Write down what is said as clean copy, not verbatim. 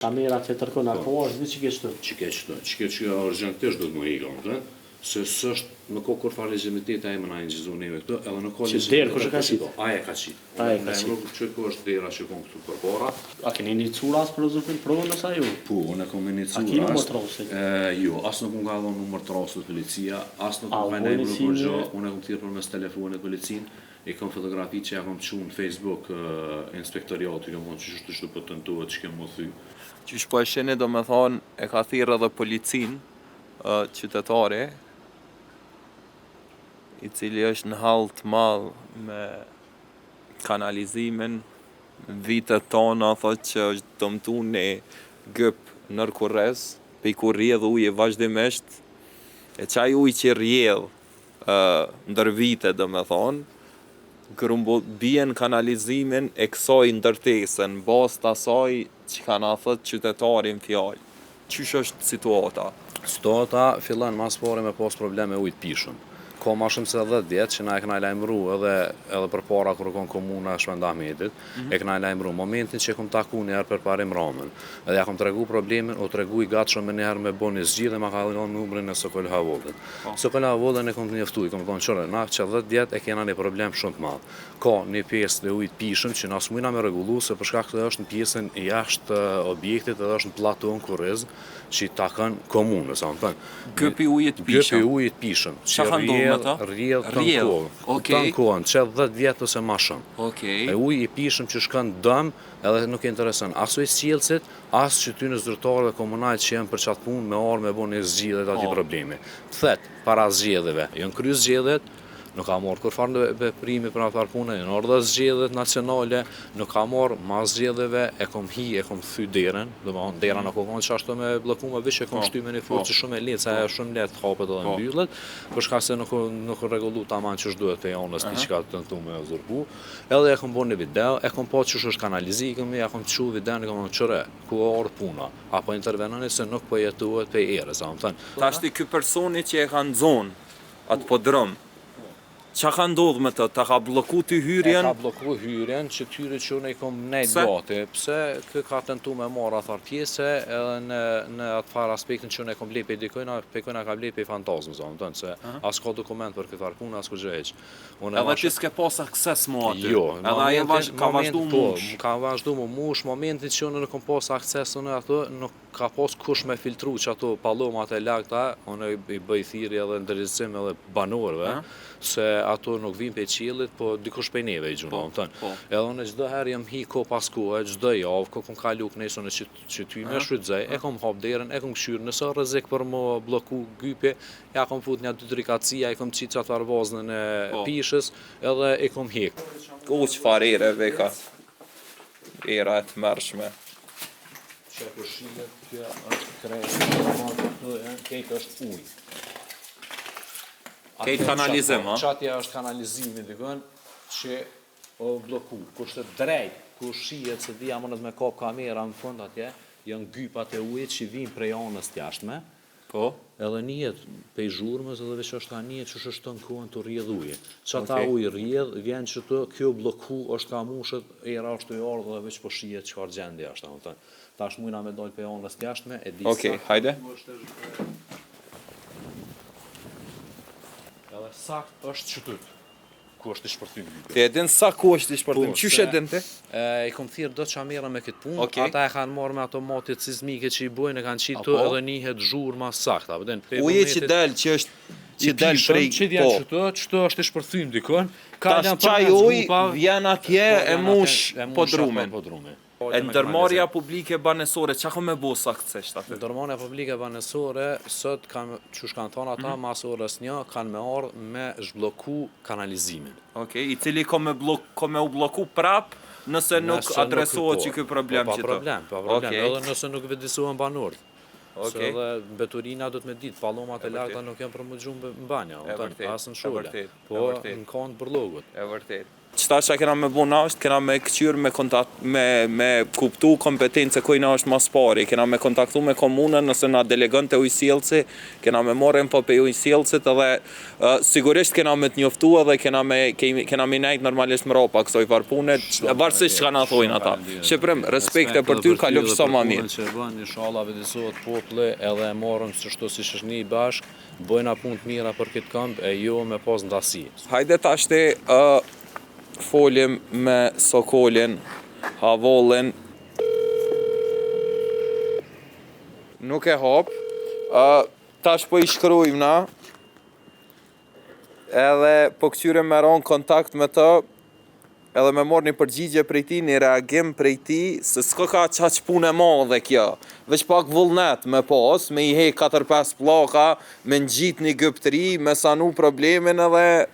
Kamera që tërkon apo është që ke qëtë? Që urgjentisht do të më ikëm, se s'është në kur fa legitimitet e më na ingjizu neve këtu, edhe në ka legitimitet. Kush e ka qit? Aja ka qit. Që ku është dera që kon këtu përpara. A keni inicuar as për zotin provën nësa ju? Po, unë kam inicuar. A keni numër trosit? Jo, as nuk ka dhënë numër trosit policia, as nuk ka ndaj për gjë, unë kam thirrur përmes telefonit policin, e kam fotografi që ja kam çu në Facebook inspektoriati, kam thonë që çdo po tentohet që më thy. Qysh po e sheni do me thonë e ka thirrë edhe policin qytetari, i cili është në hall të madh me kanalizimin, vitet tona thot që është dëmtu një gëp nër Kurrez, pe ku rrjedh ujë vazhdimisht, e qaj ujë që rrjedh ndër vite do me thonë, bien kanalizimin e kësaj ndërtesën, bazë të asaj që kanë thot qytetari në fjalë. Qysh është situata? Situata fillon mas pari me pas probleme ujë të pishëm. Ka ma shumë se 10 vjetë që na e këna lajmëru edhe për para kërë konë komuna Shpend Ahmetit, e këna lajmëru momentin që e kom taku njëherë për parim Ramën. Edhe ja kom tregu problemin, o tregu i gatë shumë njëherë me bo një zgjidhe dhe ma ka dhënë numrin e Sokol Havollit. Sokol Havollit e kom të njëftu, i kom thonë qërë, na që 10 vjetë e kena një problem shumë të madhë. Ka një pjesë dhe ujtë pishëm që nas mujna me regullu, se përshka këtë është në pjesën i jashtë objektit edhe është në platon Kurrez, që i takën komunës, Gëpi ujit pishëm. Gëpi ujit pishëm. Qa ka ndodhë me ta? Rrjedh të në kohën, që 10 vjetë ose ma shumë. E uj i pishëm që shkën dëm, edhe nuk e interesën aso i sjellësit, as që ty në zyrtarëve komunajt që jenë për qatë punë me arë me bo një zgjidhe të ati problemi. Thet, para zgjedhjeve, jënë kry zgjedhjet, nuk ka marrë kur farë veprimi për atar punë, në ardha zgjedhjet nacionale, nuk ka marrë mas zgjedhjeve, e kom thy derën, dhe më honë dera në kokon që ashtu me bloku me vish, e kom shty me një forë që shumë e letë, se e shumë letë hapet edhe mbyllet, përshka se nuk regullu ta manë që shduhet për janës për që ka të tentu me zurgu, edhe e kom bo një video, e kom po që është kanalizikëm, e kom që videon, e kom në qëre, ku e ardhë puna, apo intervenoni se nuk po jetuhet për erës, Ta shti ky personi që e ka në zonë, atë po drëm, qa ka ndodhë me të? Ta ka bloku të hyrjen? E ka bloku hyrjen që tyre që unë i kom nejt gati. Pse kë ka tentu me marrë athar pjese edhe në atë farë aspektin që unë i kom blepe i dikojna, pekojna ka blepe i fantazmë, se as ka dokument për këtë arpun, as ku gjëheq. Edhe që s'ke pas akses mu aty? Jo. Edhe aje ka vazhdu mush? Ka vazhdu mush, momentin që unë nuk kom pas akses unë ato, nuk ka pas kush me filtru që ato palomat e lagta, unë i bëj thiri edhe ndërgjithësim edhe banorëve, se ato nuk vim për qilit, po dikush për neve i gjuna, edhe unë çdo herë jam hi ko pas kohë, çdo javë, ko kom kalu kënesën që ty me shfrytëzoj, e kom hap derën, e kom këshyrë, nëse rrezik për më bloku gypi, ja kom fut një 2-3 kacia, e kom qitë qatë varvaznën e pishës, edhe e kom hek. U qëfar ere veka? Era e të mërshme. Që e përshilet, kjo është krejtë, kejtë është ujë. Kejtë kanalizim, ha? Qatja është kanalizimi, dikën, që o bloku, kushtë drejt, ku shijet se dhja mënët me kap kamera në fund atje, janë gypat e ujit që vinë prej anës t'jashtme, edhe njët pej zhurmës edhe veç është ka njët që është të në kohën të rrjedh ujit. Qata ujë rrjedh, vjen që të kjo bloku është ka mushët, era është të ardhë dhe veç po shijet që ka gjendje ashtë. Ta është mujna me dojnë pej anës t'jashtme, e disa. Okej, hajde. Edhe sakt është qytet, ku është i shpërthym. Ti e din sa ku është i shpërthym? Qysh e din ti? I kom thirë do që amira me këtë punë, ata e kanë marrë me automatit sismike që i bojnë, e kanë qitu edhe njëhet zhurma sakta. Uje që del, që është që del prej, qëto është i shpërthym dikon. Ta qaj uj, vjen atje e mush podrumin. E ndërmarrja publike banesore, qa ka me bo saktësisht aty? Ndërmarrja publike banesore, sot që shkanë thonë ata, mas orës një, kanë me ardhë me zhbloku kanalizimin. I cili ka me u bloku prap, nëse nuk adresohet që kjo problem që të? Pa problem, edhe nëse nuk vedisohen banorët. Se edhe beturina do të me ditë, palomat e larta nuk janë për më gjumë në banja, asë në shule, po në kanë për logut. E vërtet. Qëta që kena me bu na është, kena me këqyr me kuptu kompetencë kujna është mas pari, kena me kontaktu me komunën nëse na delegon të ujësjelësi, kena me morën po pe ujësjelësit edhe sigurisht kena me të njoftu edhe kena me nejt normalisht më ropa kësoj varpune, varësisht që ka na thojnë ata. Shqiprim, respekte për ty, ka luftë sa ma mirë. Që bën, inshallah vëdësohet populli edhe e morën çështo si shoqëni bashk, bëjna punë të mira për këtë këmbë e jo me pas ndasi. Hajde tashti folim me Sokolin, Havollin. Nuk e hop. Tash po I shkrujmë na. Edhe po këqyre me ron kontakt me të. Edhe me morë një përgjigje prej ti, një reagim prej ti, se s'ka ka qaq punë e madhe kjo. Veç pak vullnet me pas, me I he 4-5 pllaka, me ngjit një gëptëri, me sanu problemin edhe